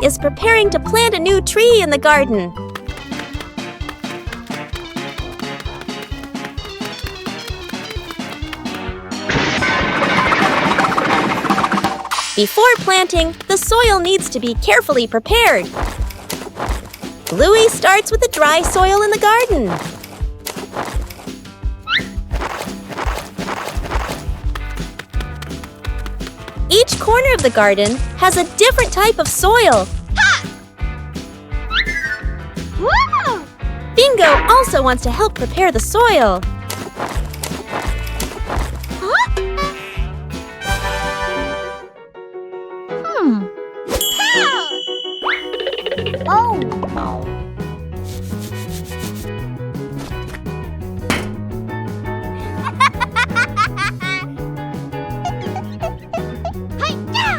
is preparing to plant a new tree in the garden. Before planting, the soil needs to be carefully prepared. Bluey starts with the dry soil in the garden. Each corner of the garden has a different type of soil. Bingo also wants to help prepare the soil.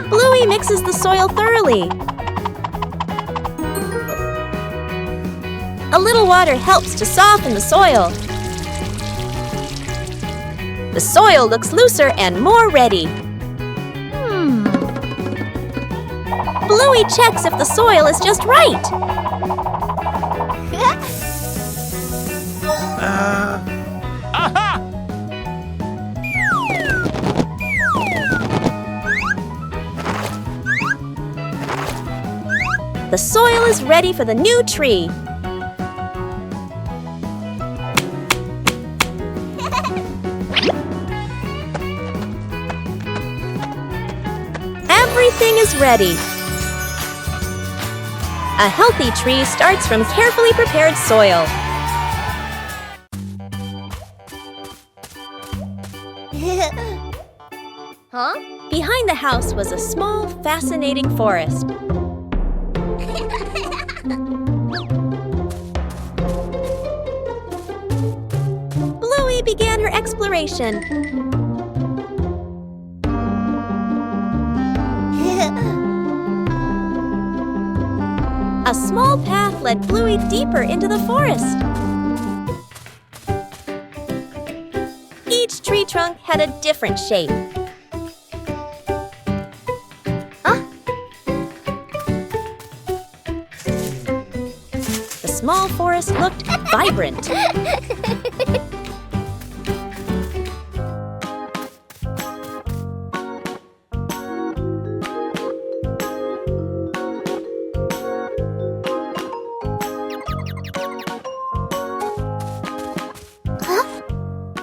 Bluey mixes the soil thoroughly. A little water helps to soften the soil. The soil looks looser and more ready. Bluey checks if the soil is just right. The soil is ready for the new tree. Everything is ready. A healthy tree starts from carefully prepared soil. Behind the house was a small, fascinating forest. Bluey began her exploration. A small path led Bluey deeper into the forest. Each tree trunk had a different shape. The small forest looked vibrant.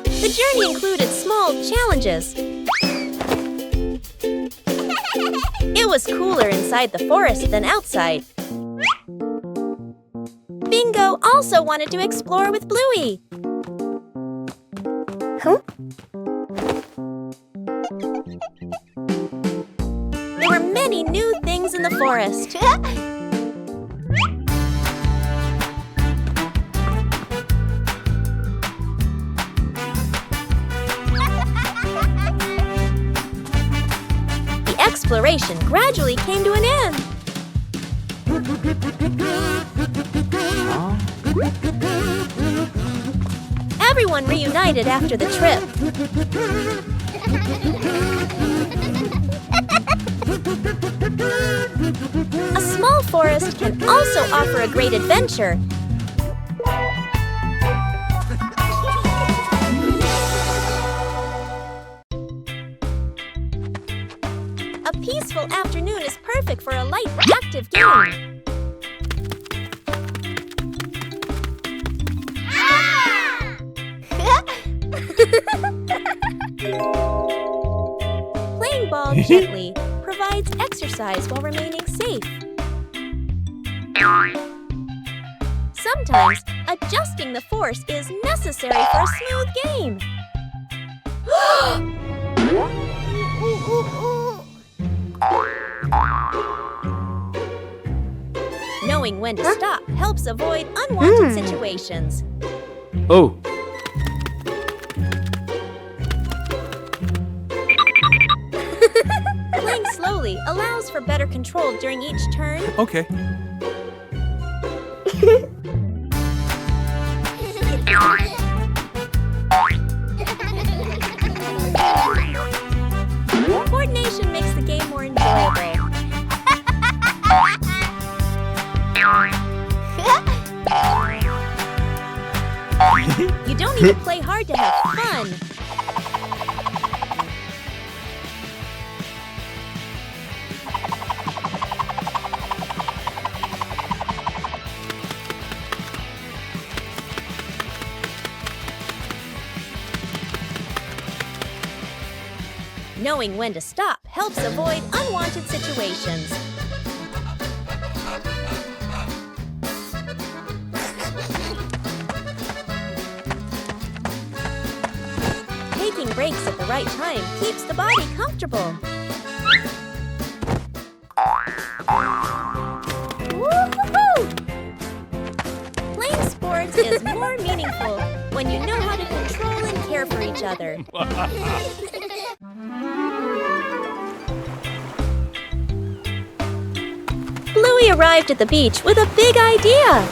The journey included small challenges. It was cooler inside the forest than outside. Bingo also wanted to explore with Bluey. There were many new things in the forest. The exploration gradually came to an end. Everyone reunited after the trip. A small forest can also offer a great adventure. A peaceful afternoon is perfect for a light, active game. Playing ball gently provides exercise while remaining safe. Sometimes, adjusting the force is necessary for a smooth game. Knowing when to stop helps avoid unwanted situations. Oh. Playing slowly allows for better control during each turn. Okay. Coordination makes the game more enjoyable. You don't need to play hard to have fun. Knowing when to stop helps avoid unwanted situations. Taking breaks at the right time keeps the body comfortable. Woo-hoo-hoo! Playing sports is more meaningful when you know how to control and care for each other. Bluey arrived at the beach with a big idea.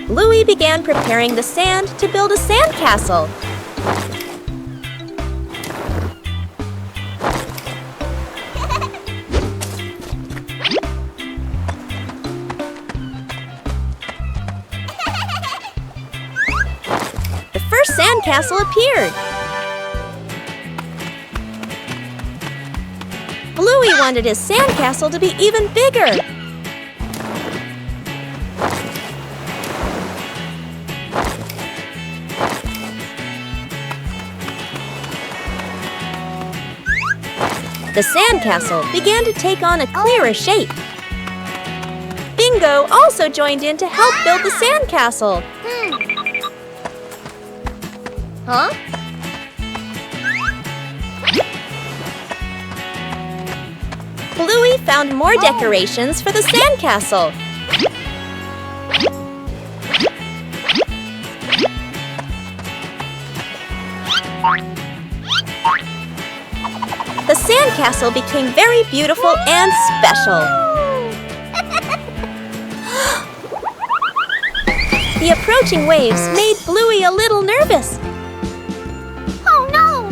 Bluey began preparing the sand to build a sandcastle. The first sandcastle appeared. Bluey wanted his sandcastle to be even bigger. The sandcastle began to take on a clearer shape. Bingo also joined in to help build the sandcastle. Huh? Bluey found more decorations for the sandcastle. The sandcastle became very beautiful and special. The approaching waves made Bluey a little nervous. Oh no!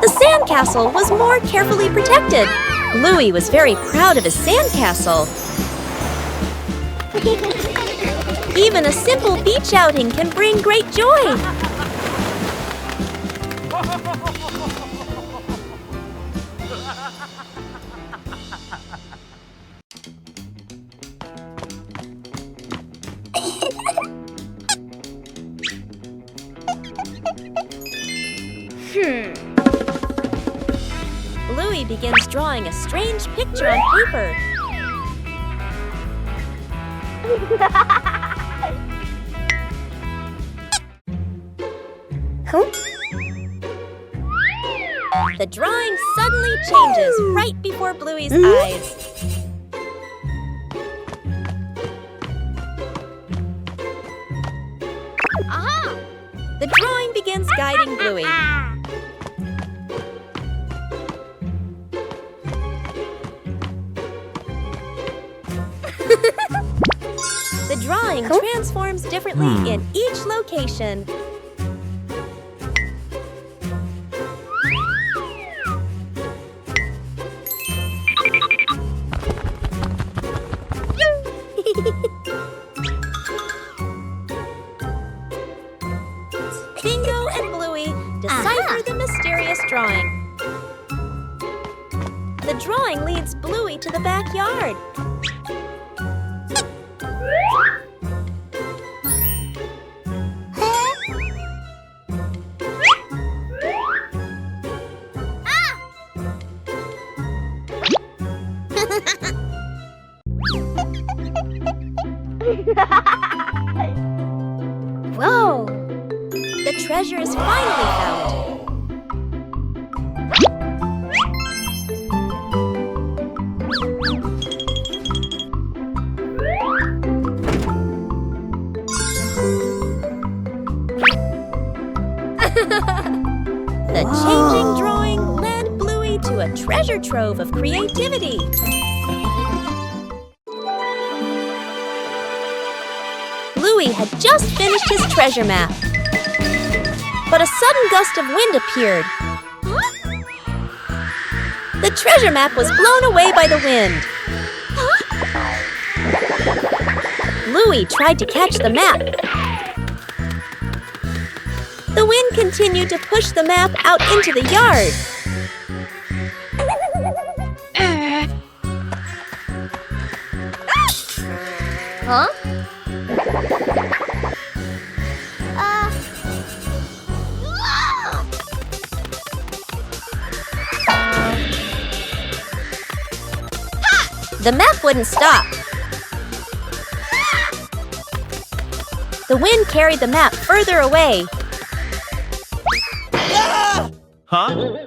The sandcastle was more carefully protected. Bluey was very proud of his sandcastle. Even a simple beach outing can bring great joy. Bluey begins drawing a strange picture on paper. The drawing suddenly changes right before Bluey's eyes. Aha! The drawing begins guiding Bluey. The drawing transforms differently in each location. Bingo and Bluey decipher the mysterious drawing. The drawing leads Bluey to the backyard. Whoa! The treasure is finally found. The changing drawing led Bluey to a treasure trove of creativity. Bluey had just finished his treasure map. but a sudden gust of wind appeared. The treasure map was blown away by the wind. Bluey tried to catch the map. The wind continued to push the map out into the yard. Huh? The map wouldn't stop. The wind carried the map further away. Huh?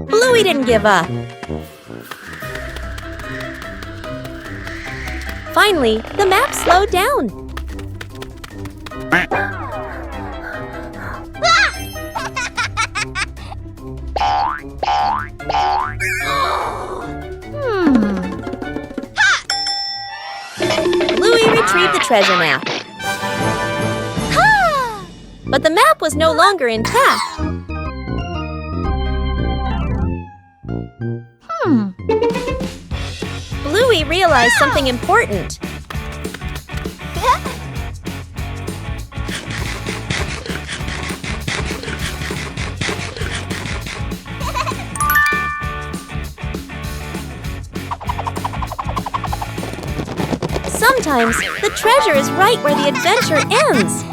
Bluey didn't give up. Finally, the map slowed down. Bluey retrieved the treasure map. But the map was no longer intact. Bluey realized something important. Sometimes the treasure is right where the adventure ends.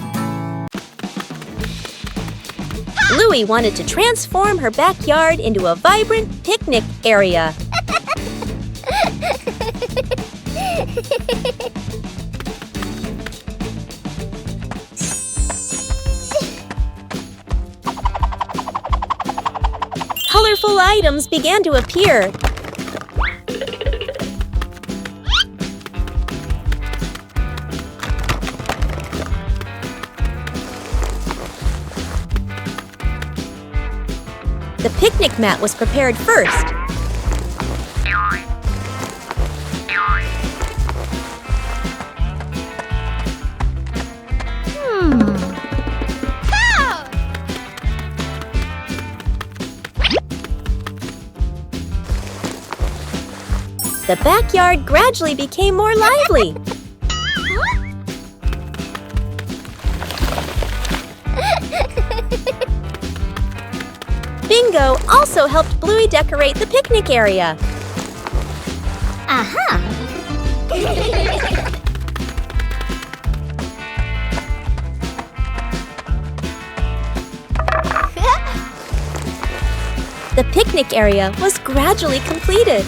Bluey wanted to transform her backyard into a vibrant picnic area. Colorful items began to appear. The picnic mat was prepared first. The backyard gradually became more lively. Bingo also helped Bluey decorate the picnic area. Aha! The picnic area was gradually completed.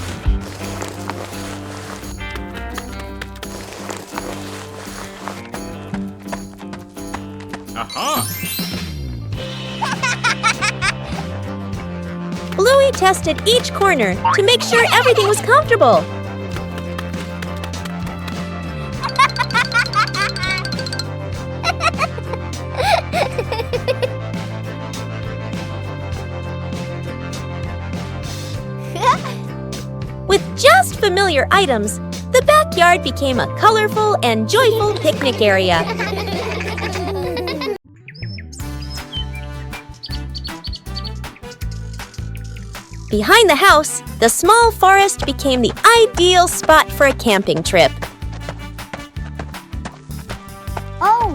Bluey tested each corner to make sure everything was comfortable. With just familiar items, the backyard became a colorful and joyful picnic area. Behind the house, the small forest became the ideal spot for a camping trip. Oh!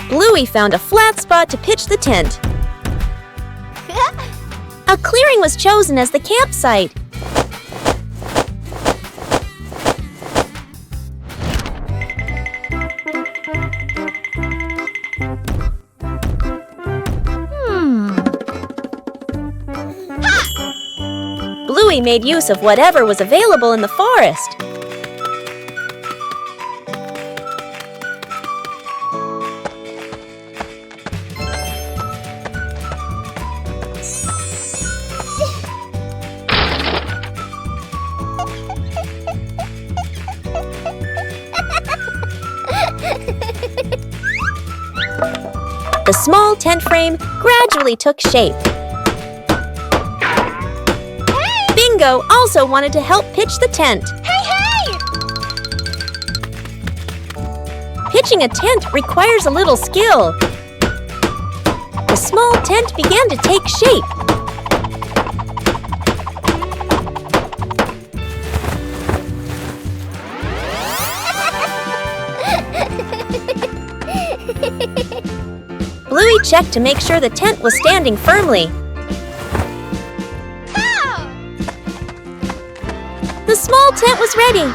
Bluey found a flat spot to pitch the tent. A clearing was chosen as the campsite. Bluey made use of whatever was available in the forest. The small tent frame gradually took shape. Bingo also wanted to help pitch the tent. Pitching a tent requires a little skill. The small tent began to take shape. Bluey checked to make sure the tent was standing firmly. The small tent was ready.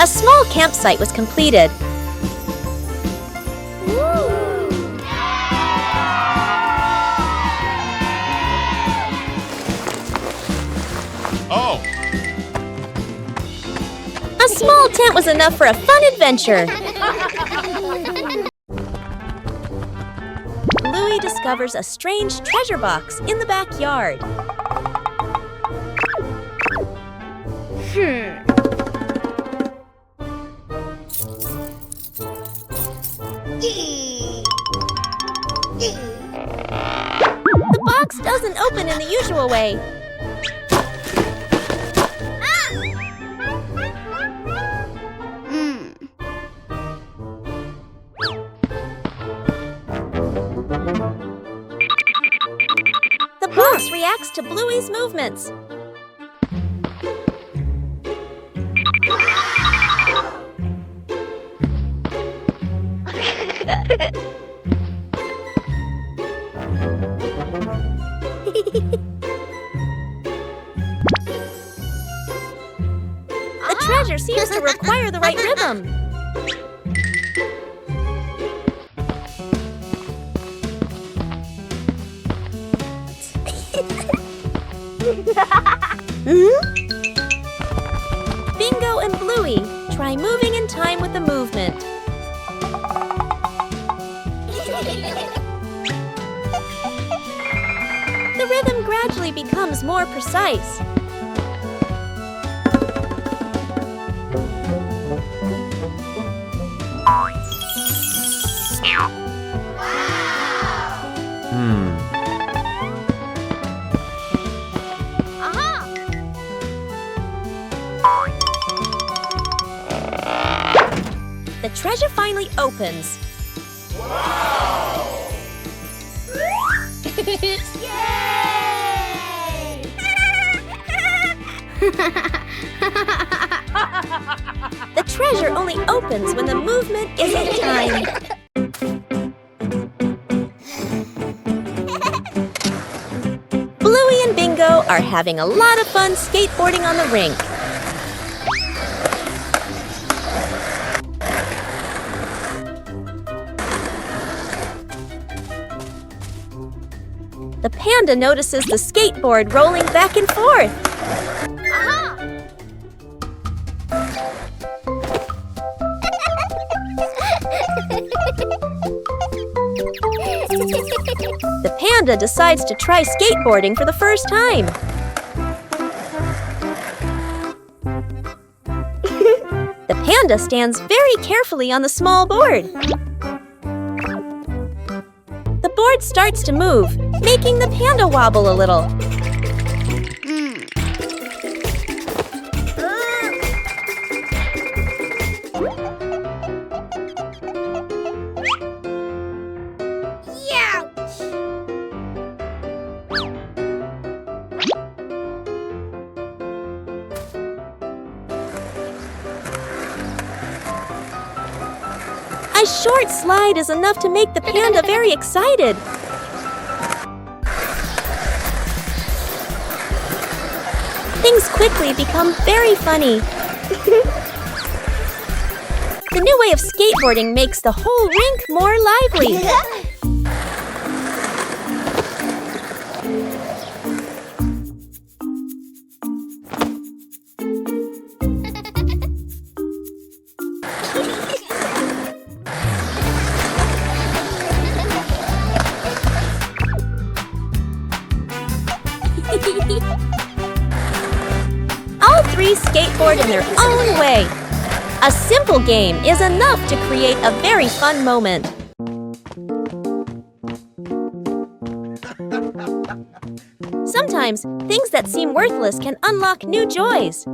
A small campsite was completed. Oh! A small tent was enough for a fun adventure. Bluey discovers a strange treasure box in the backyard. The box doesn't open in the usual way. The box reacts to Bluey's movements. The treasure seems to require the right rhythm. Bingo and Bluey try moving in time with the movement. The rhythm gradually becomes more precise. The treasure finally opens. Wow! Yay! The treasure only opens when the movement is in time. Bluey and Bingo are having a lot of fun skateboarding on the rink. The panda notices the skateboard rolling back and forth. The panda decides to try skateboarding for the first time. The panda stands very carefully on the small board. The board starts to move, making the panda wobble a little. A short slide is enough to make the panda very excited. Things quickly become very funny. The new way of skateboarding makes the whole rink more lively. All three skateboard in their own way. A simple game is enough to create a very fun moment. Sometimes, things that seem worthless can unlock new joys.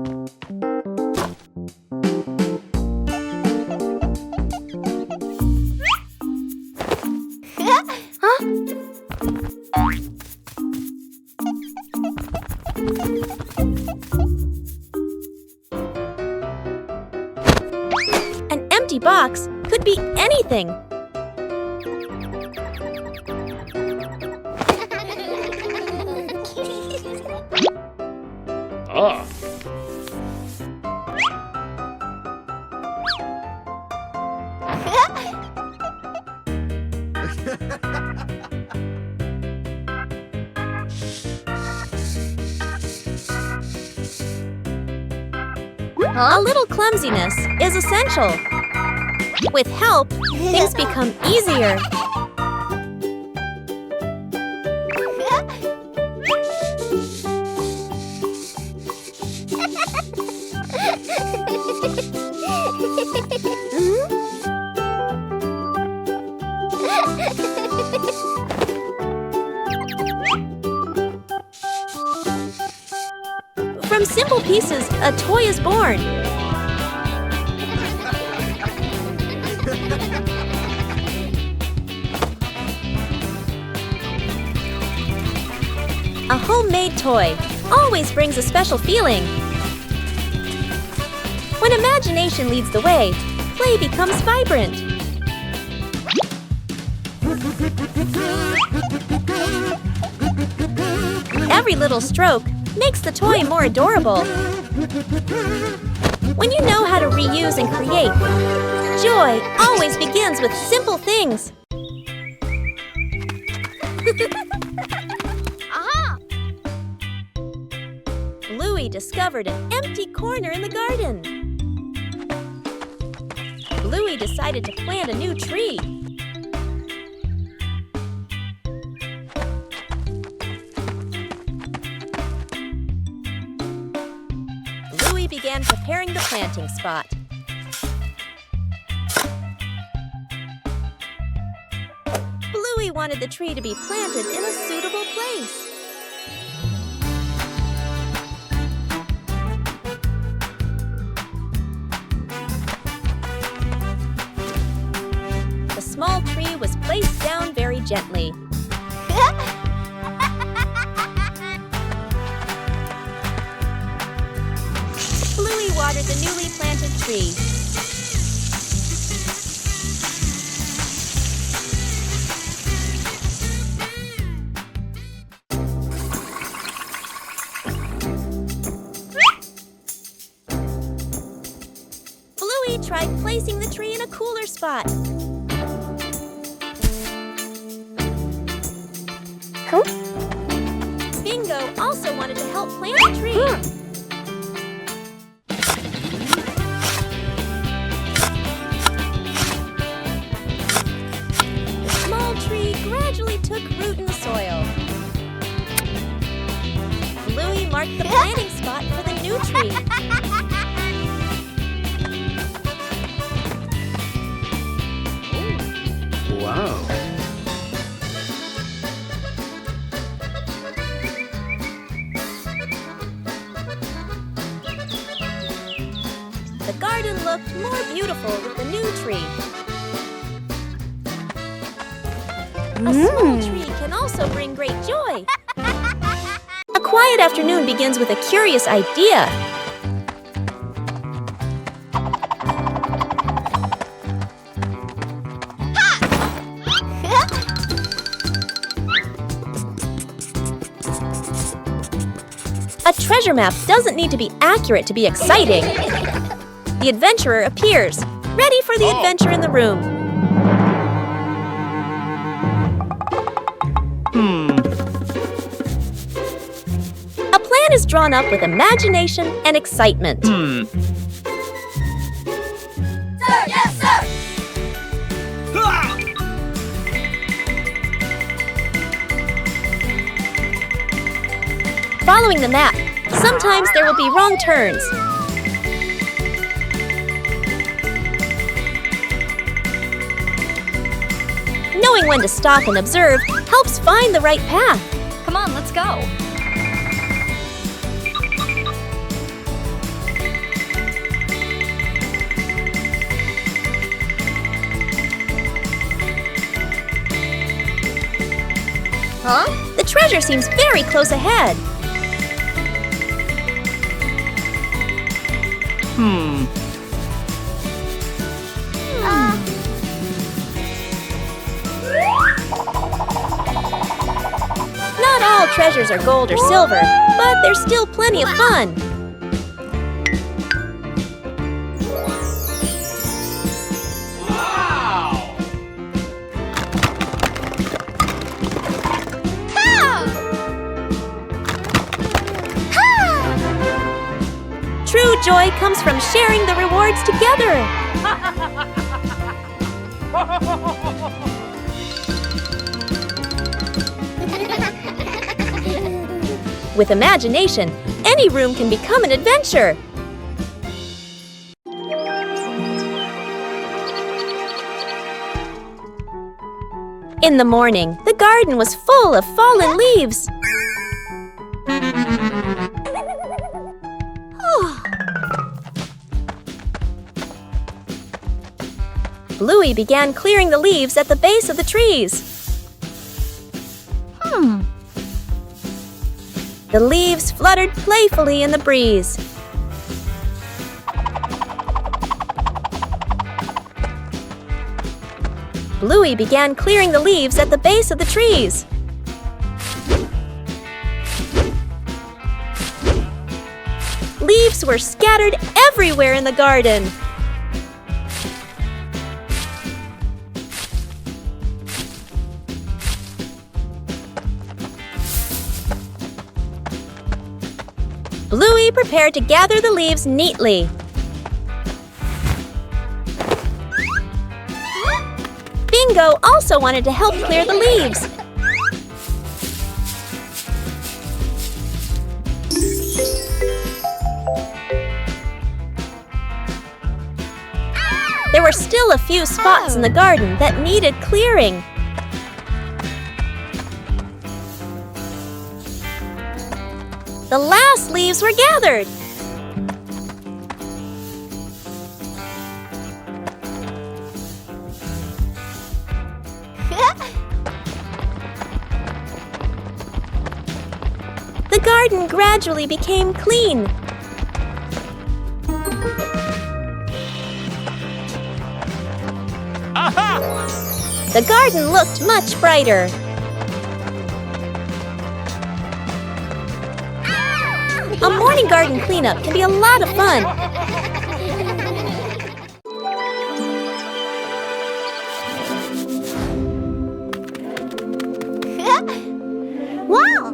An empty box could be anything. Ah. A little clumsiness is essential. With help, things become easier. From simple pieces, a toy is born. A homemade toy always brings a special feeling. When imagination leads the way, play becomes vibrant. Every little stroke makes the toy more adorable. When you know how to reuse and create, joy always begins with simple things. Aha! Bluey discovered an empty corner in the garden. Bluey decided to plant a new tree. Bluey began preparing the planting spot. Bluey wanted the tree to be planted in a suitable place. The small tree was placed down very gently. Bluey watered the newly planted tree. Bluey tried placing the tree in a cooler spot. Bingo also wanted to help plant the tree. The small tree gradually took root in the soil. Bluey marked the planting spot for the new tree. Wow. The garden looked more beautiful with the new tree. A small tree can also bring great joy. A quiet afternoon begins with a curious idea. A treasure map doesn't need to be accurate to be exciting. The adventurer appears, ready for the adventure in the room. A plan is drawn up with imagination and excitement. Sir, yes, sir! Following the map, sometimes there will be wrong turns. Knowing when to stop and observe helps find the right path. Come on, let's go. Huh? The treasure seems very close ahead. Not all treasures are gold or silver, but there's still plenty of fun. True joy comes from sharing the rewards together. With imagination, any room can become an adventure. In the morning, the garden was full of fallen leaves. Bluey began clearing the leaves at the base of the trees. The leaves fluttered playfully in the breeze. Bluey began clearing the leaves at the base of the trees. Leaves were scattered everywhere in the garden. Bluey prepared to gather the leaves neatly. Bingo also wanted to help clear the leaves. There were still a few spots in the garden that needed clearing. The last leaves were gathered. The garden gradually became clean. The garden looked much brighter. A morning garden cleanup can be a lot of fun. Wow!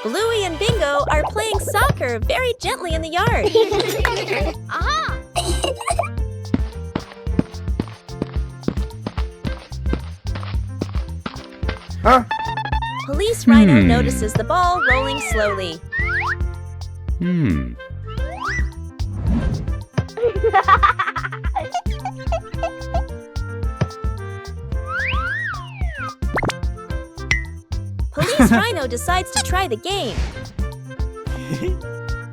Bluey and Bingo are playing soccer very gently in the yard. Aha! Huh? Police Rhino notices the ball rolling slowly. Police Rhino decides to try the game.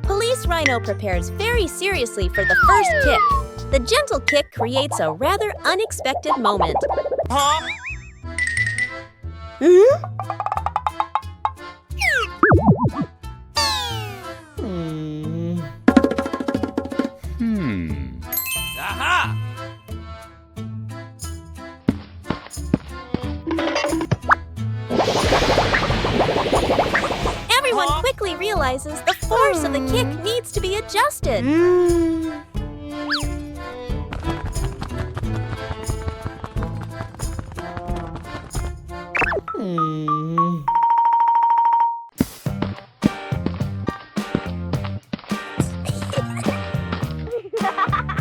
Police Rhino prepares very seriously for the first kick. The gentle kick creates a rather unexpected moment. Aha! Everyone quickly realizes the force of the kick needs to be adjusted.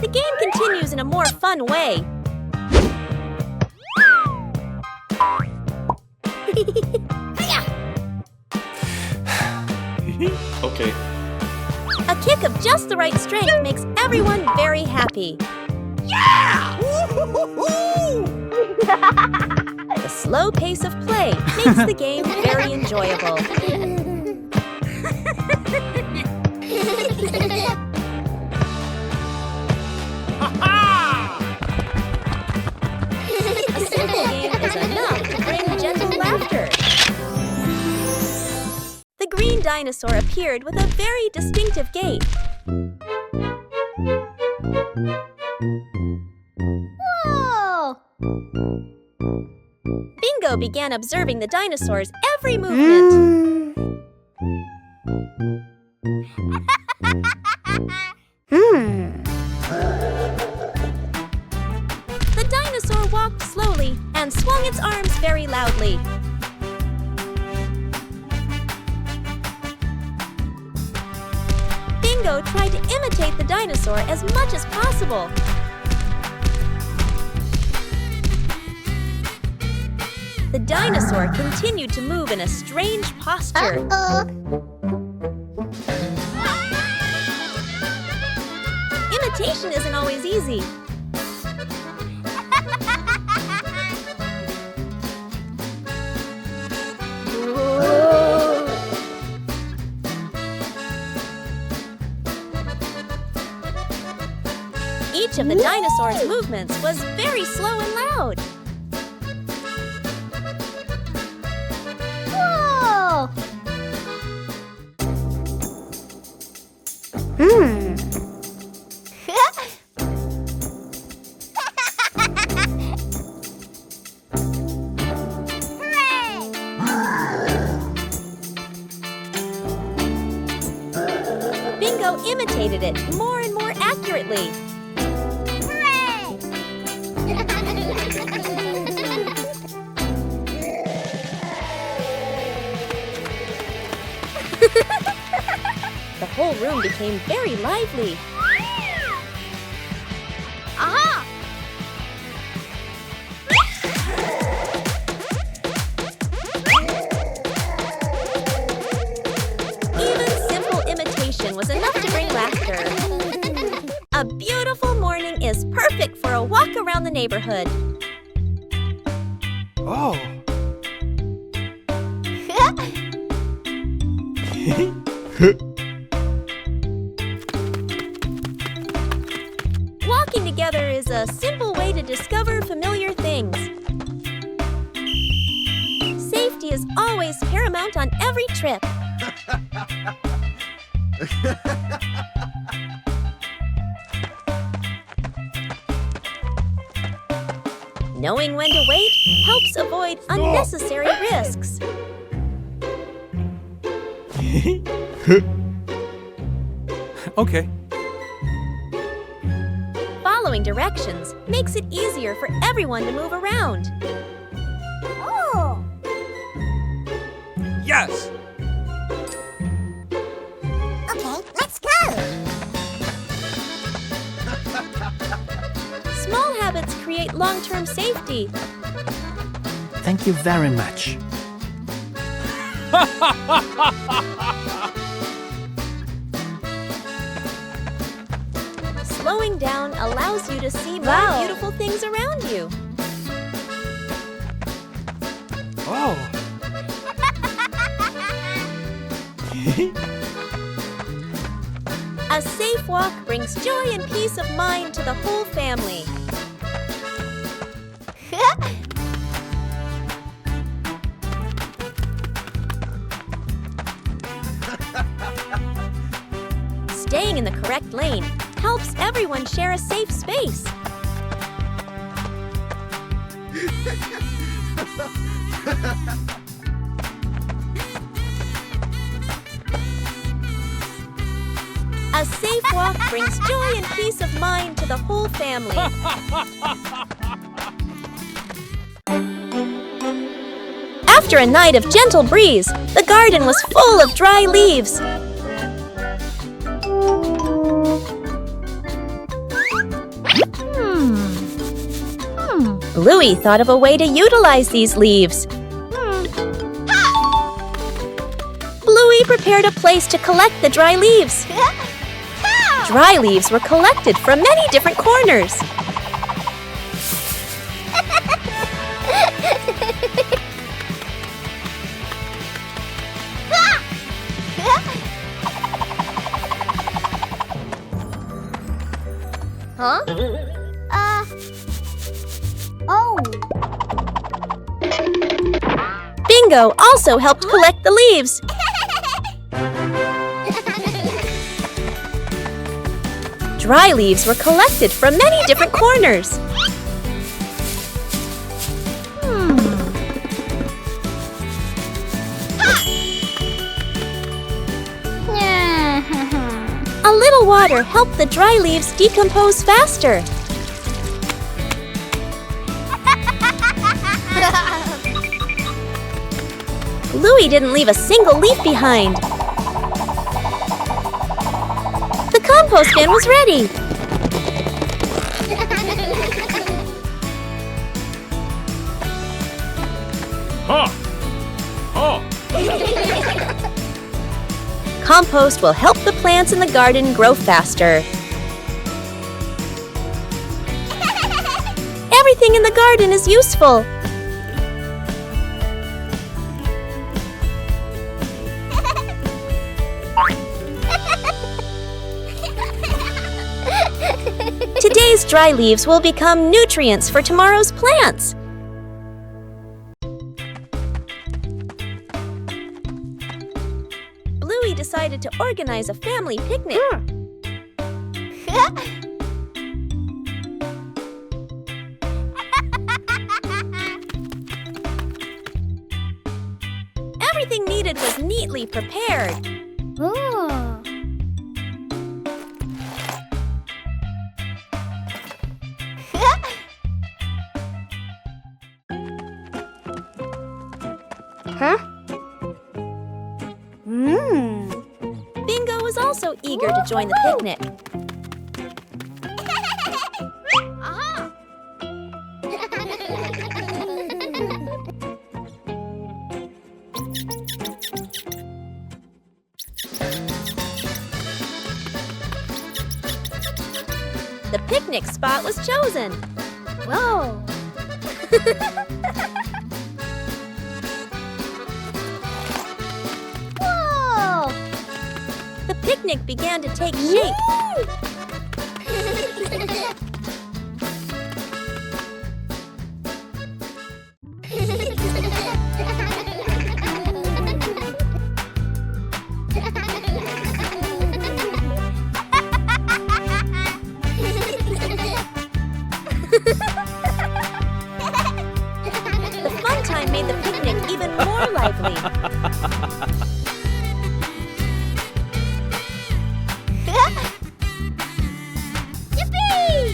The game continues in a more fun way. Okay. A kick of just the right strength makes everyone very happy. The slow pace of play makes the game very enjoyable. A simple game is enough to bring gentle laughter. The green dinosaur appeared with a very distinctive gait. Whoa! Bingo began observing the dinosaur's every movement. The dinosaur walked slowly and swung its arms very loudly. Bingo tried to imitate the dinosaur as much as possible. The dinosaur continued to move in a strange posture. Imitation isn't always easy. Each of the dinosaur's movements was very slow and loud. Whoa! Bingo imitated it more and more accurately. The whole room became very lively. Aha! Even simple imitation was enough to bring laughter. A beautiful morning is perfect for a walk around the neighborhood. Oh. Walking together is a simple way to discover familiar things. Safety is always paramount on every trip. Knowing when to wait helps avoid unnecessary risks. Okay. Follow Following directions makes it easier for everyone to move around. Oh. Yes! Okay, let's go. Small habits create long-term safety. Thank you very much. Slowing down allows you to see more Wow. beautiful things around you. Oh. A safe walk brings joy and peace of mind to the whole family. Staying in the correct lane helps everyone share a safe space. A safe walk brings joy and peace of mind to the whole family. After a night of gentle breeze, the garden was full of dry leaves. Bluey thought of a way to utilize these leaves. Bluey prepared a place to collect the dry leaves. Dry leaves were collected from many different corners. Huh? Oh. Bingo also helped collect the leaves. Dry leaves were collected from many different corners. A little water helped the dry leaves decompose faster. Bluey didn't leave a single leaf behind. The compost bin was ready. Huh! Oh! Compost will help the plants in the garden grow faster. Everything in the garden is useful. Today's dry leaves will become nutrients for tomorrow's plants. Bluey decided to organize a family picnic. Everything needed was neatly prepared. Oh. Huh? Bingo was also eager to join the picnic. Aha! The picnic spot was chosen. Whoa! Whoa! The picnic began to take shape. The fun time made the picnic even more lively. Yippee!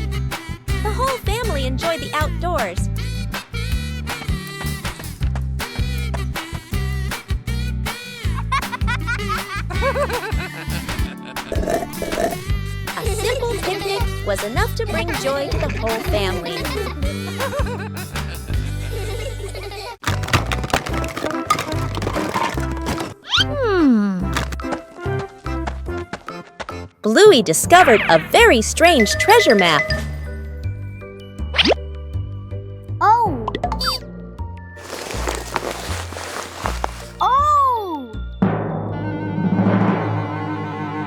to bring joy to the whole family. Bluey discovered a very strange treasure map. Oh! Oh!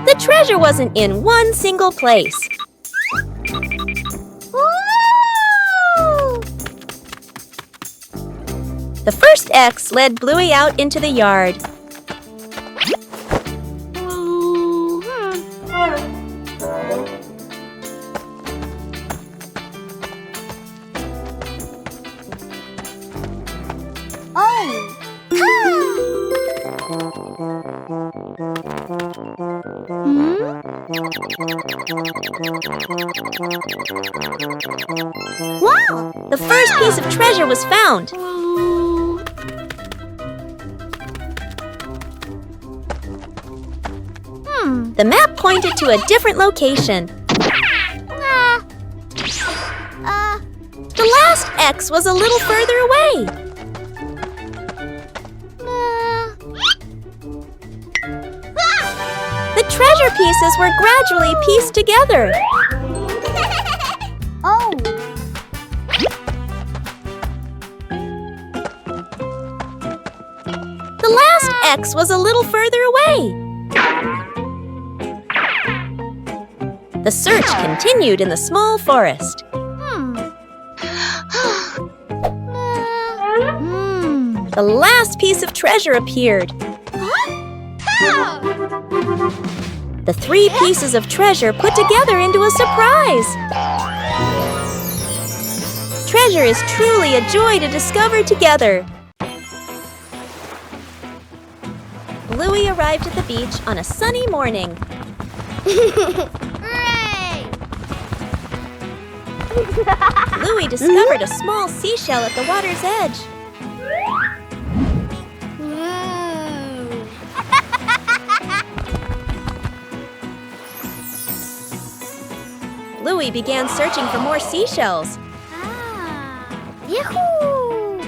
The treasure wasn't in one single place. Woo! The first X led Bluey out into the yard. Wow! The first piece of treasure was found. The map pointed to a different location. The last X was a little further away. The treasure pieces were gradually pieced together. Oh! The last X was a little further away. The search continued in the small forest. The last piece of treasure appeared. The three pieces of treasure put together into a surprise. Treasure is truly a joy to discover together. Bluey arrived at the beach on a sunny morning. Hooray! Bluey discovered a small seashell at the water's edge. Bluey began searching for more seashells. Yahoo!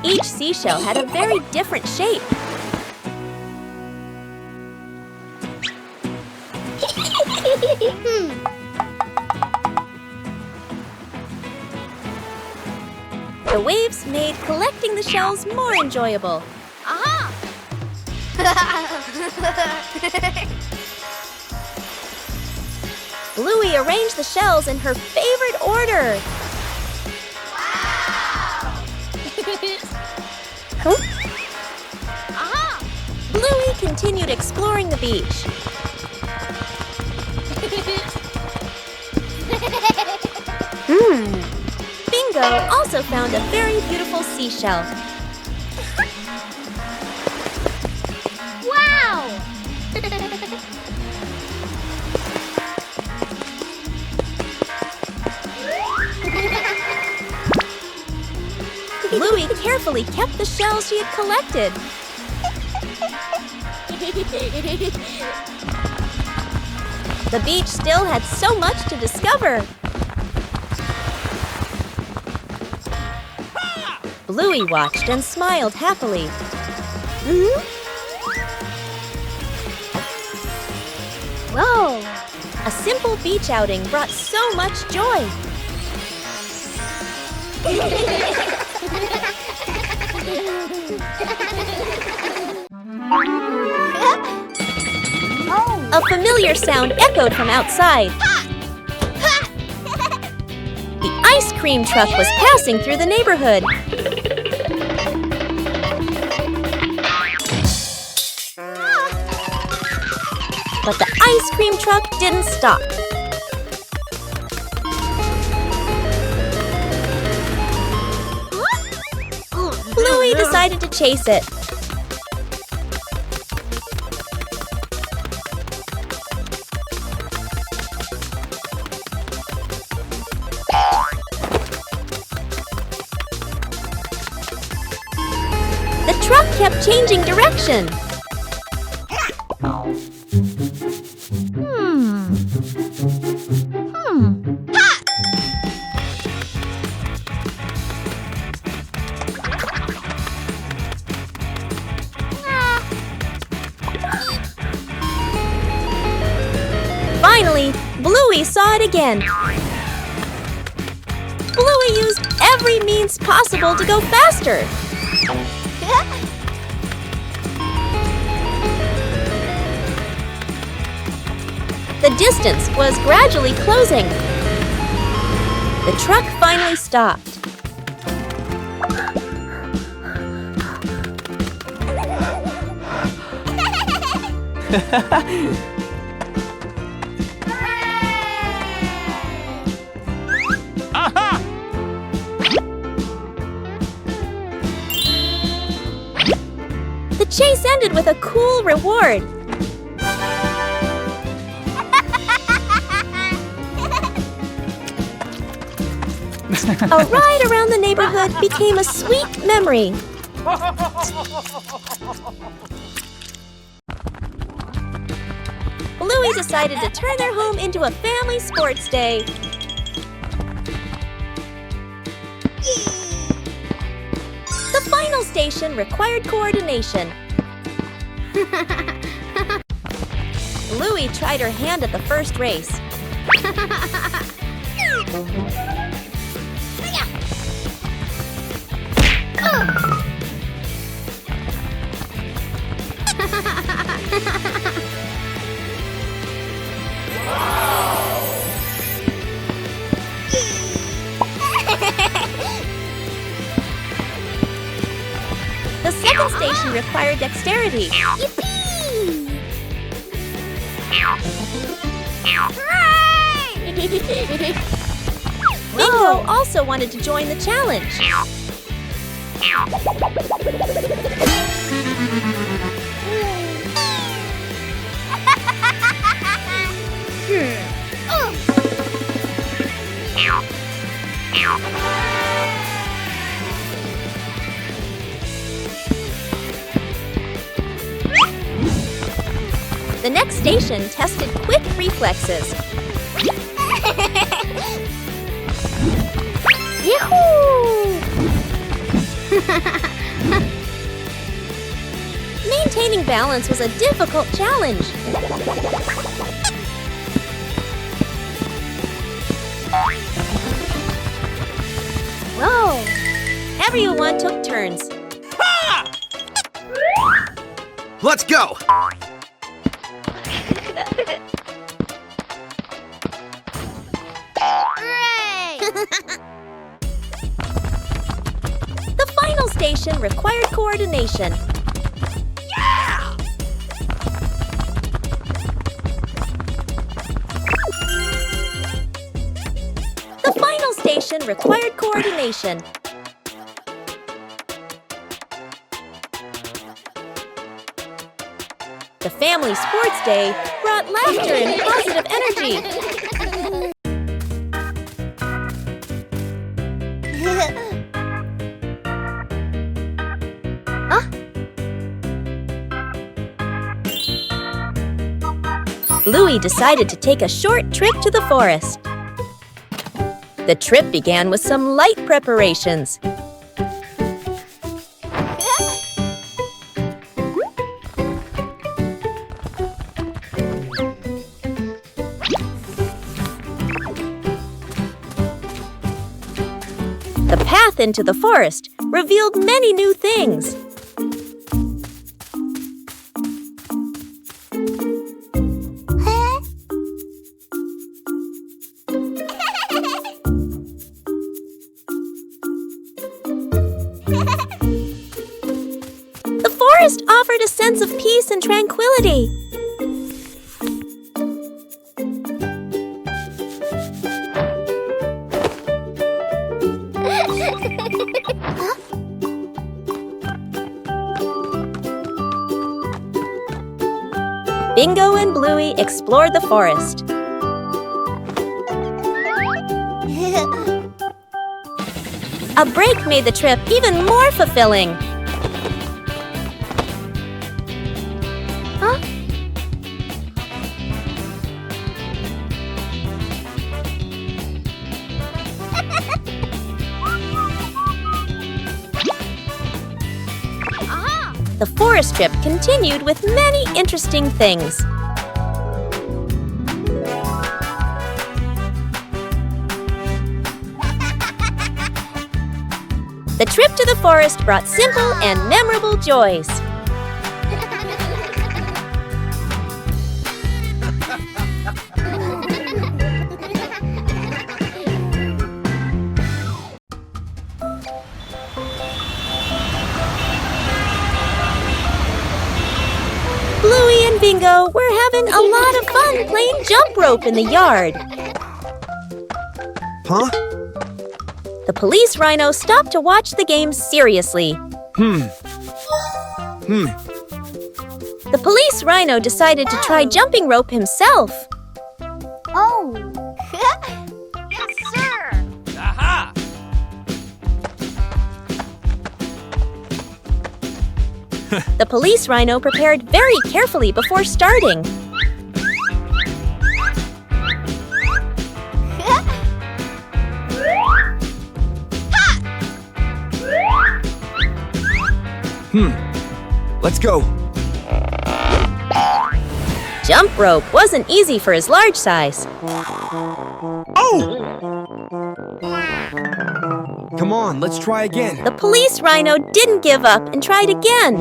Each seashell had a very different shape. The waves made collecting the shells more enjoyable. Bluey arranged the shells in her favorite order. Bluey continued exploring the beach. Bingo also found a very beautiful seashell. Wow! Bluey carefully kept the shells she had collected. The beach still had so much to discover. Bluey watched and smiled happily. Whoa! A simple beach outing brought so much joy. A familiar sound echoed from outside. The ice cream truck was passing through the neighborhood. But the ice cream truck didn't stop. Bluey decided to chase it. The truck kept changing direction. Bluey saw it again. Bluey used every means possible to go faster. The distance was gradually closing. The truck finally stopped. Aha! The chase ended with a cool reward. A ride around the neighborhood became a sweet memory. Bluey decided to turn their home into a family sports day. The final station required coordination. Bluey tried her hand at the first race. The second station required dexterity. Bingo also wanted to join the challenge. The next station tested quick reflexes. Yahoo! Maintaining balance was a difficult challenge. Whoa! Everyone took turns. Let's go! The final station required coordination. The final station required coordination. The family sports day brought laughter and positive energy. Bluey decided to take a short trip to the forest. The trip began with some light preparations. The path into the forest revealed many new things. The forest offered a sense of peace and tranquility. Bingo and Bluey explored the forest. A break made the trip even more fulfilling. The forest trip continued with many interesting things. The trip to the forest brought simple and memorable joys. Bluey and Bingo were having a lot of fun playing jump rope in the yard. Huh? The police rhino stopped to watch the game seriously. The police rhino decided to try jumping rope himself. Oh. Yes, sir. Aha! The police rhino prepared very carefully before starting. Let's go. Jump rope wasn't easy for his large size. Oh! Come on, let's try again. The police rhino didn't give up and tried again.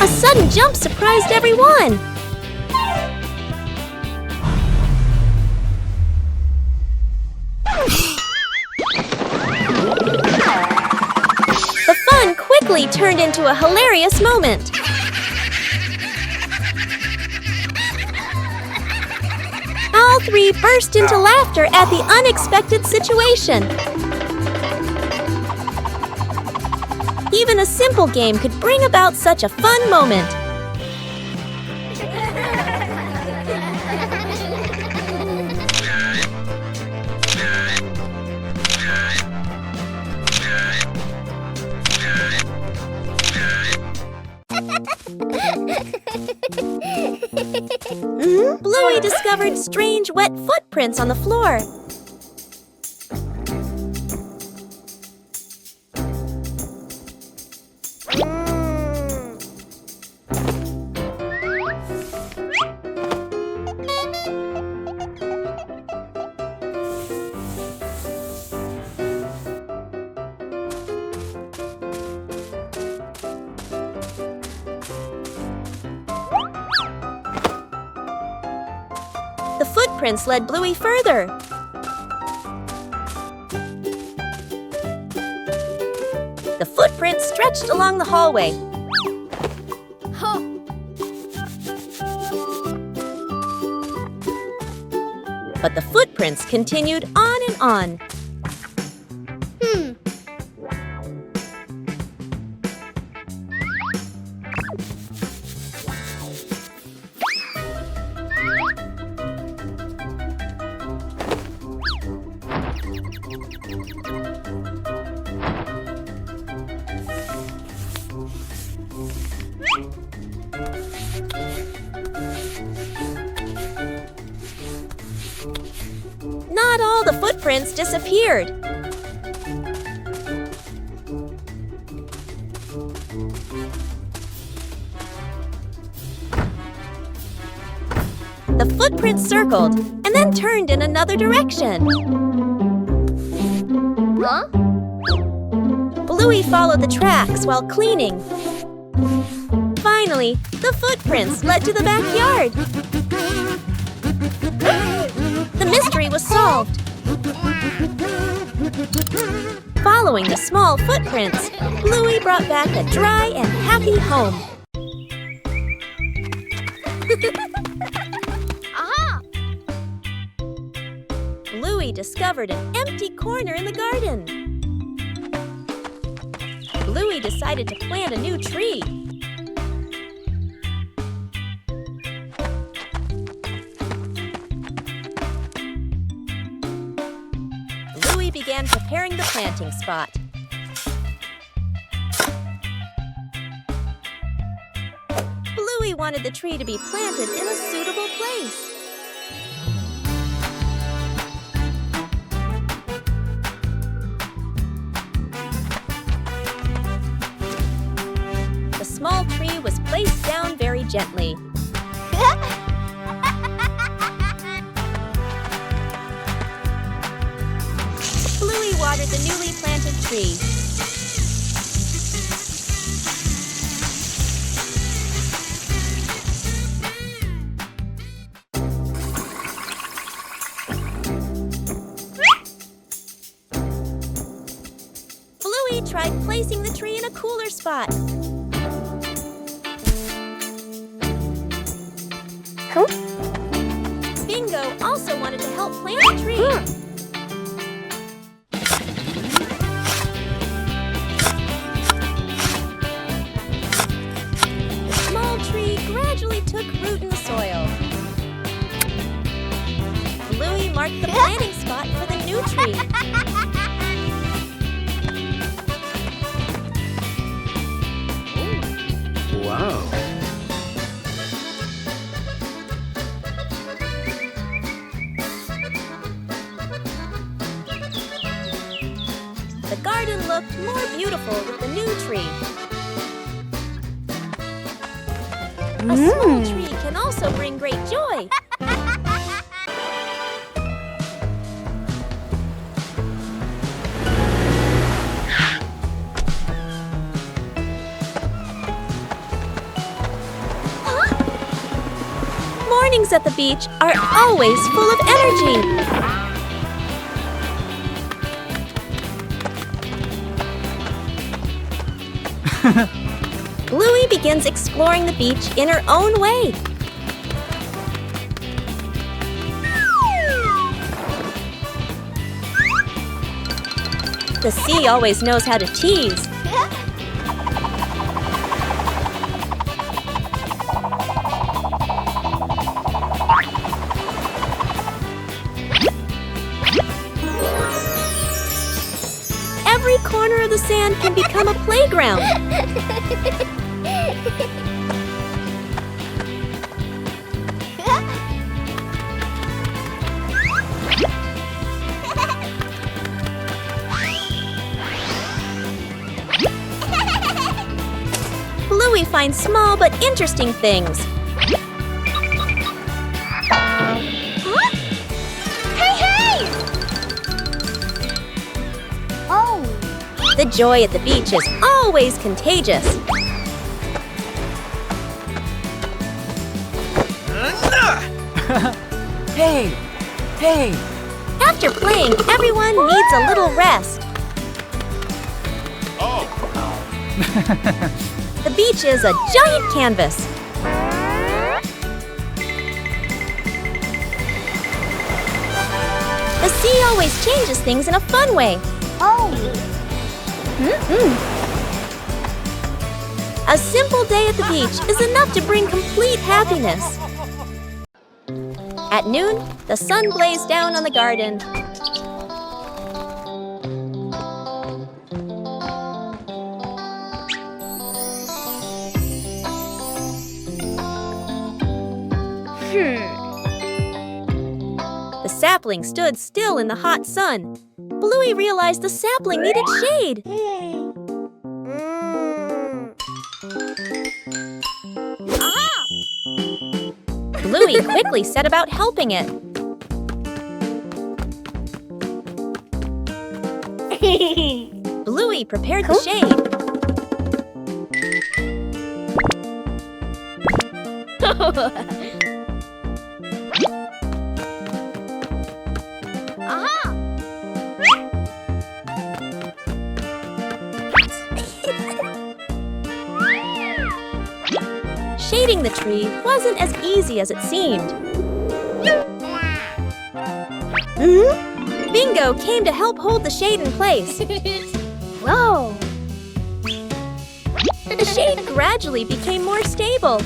A sudden jump surprised everyone. The fun quickly turned into a hilarious moment. All three burst into laughter at the unexpected situation. Even a simple game could bring about such a fun moment. Bluey discovered strange wet footprints on the floor. The footprints led Bluey further. The footprints stretched along the hallway. But the footprints continued on and on. Not all the footprints disappeared. The footprints circled and then turned in another direction. Huh? Bluey followed the tracks while cleaning. Finally, the footprints led to the backyard. The mystery was solved. Following the small footprints, Bluey brought back a dry and happy home. Aha! Bluey discovered an empty corner in the garden. Bluey decided to plant a new tree. Bluey began preparing the planting spot. Bluey wanted the tree to be planted in a suitable place. The gently. Bluey watered the newly planted tree. Bluey tried placing the tree in a cooler spot. Bingo also wanted to help plant the tree. The small tree gradually took root in the soil. Bluey marked the planting spot for the new tree. Wow. The garden looked more beautiful with the new tree. A small tree can also bring great joy. Mornings at the beach are always full of energy. Bluey begins exploring the beach in her own way. The sea always knows how to tease. Every corner of the sand can become a playground. Bluey finds small but interesting things. Huh? Hey! Oh! The joy at the beach is always contagious. Hey! Hey! After playing, everyone needs a little rest. Oh! The beach is a giant canvas. The sea always changes things in a fun way. Oh! A simple day at the beach is enough to bring complete happiness. At noon, the sun blazed down on the garden. The sapling stood still in the hot sun. Bluey realized the sapling needed shade. Aha! Bluey quickly set about helping it. Bluey prepared the shade. Aha! Shading the tree wasn't as easy as it seemed. Bingo came to help hold the shade in place. Whoa! The shade gradually became more stable.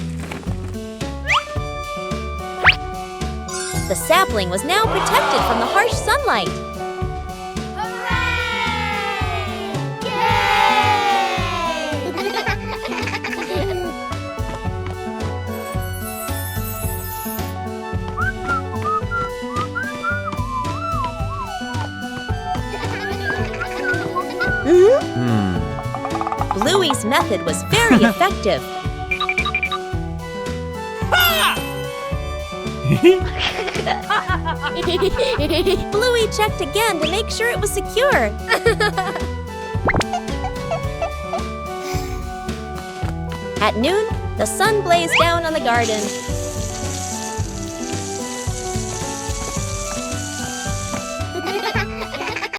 The sapling was now protected from the harsh sunlight. Bluey's method was very effective. Bluey checked again to make sure it was secure. At noon, the sun blazed down on the garden.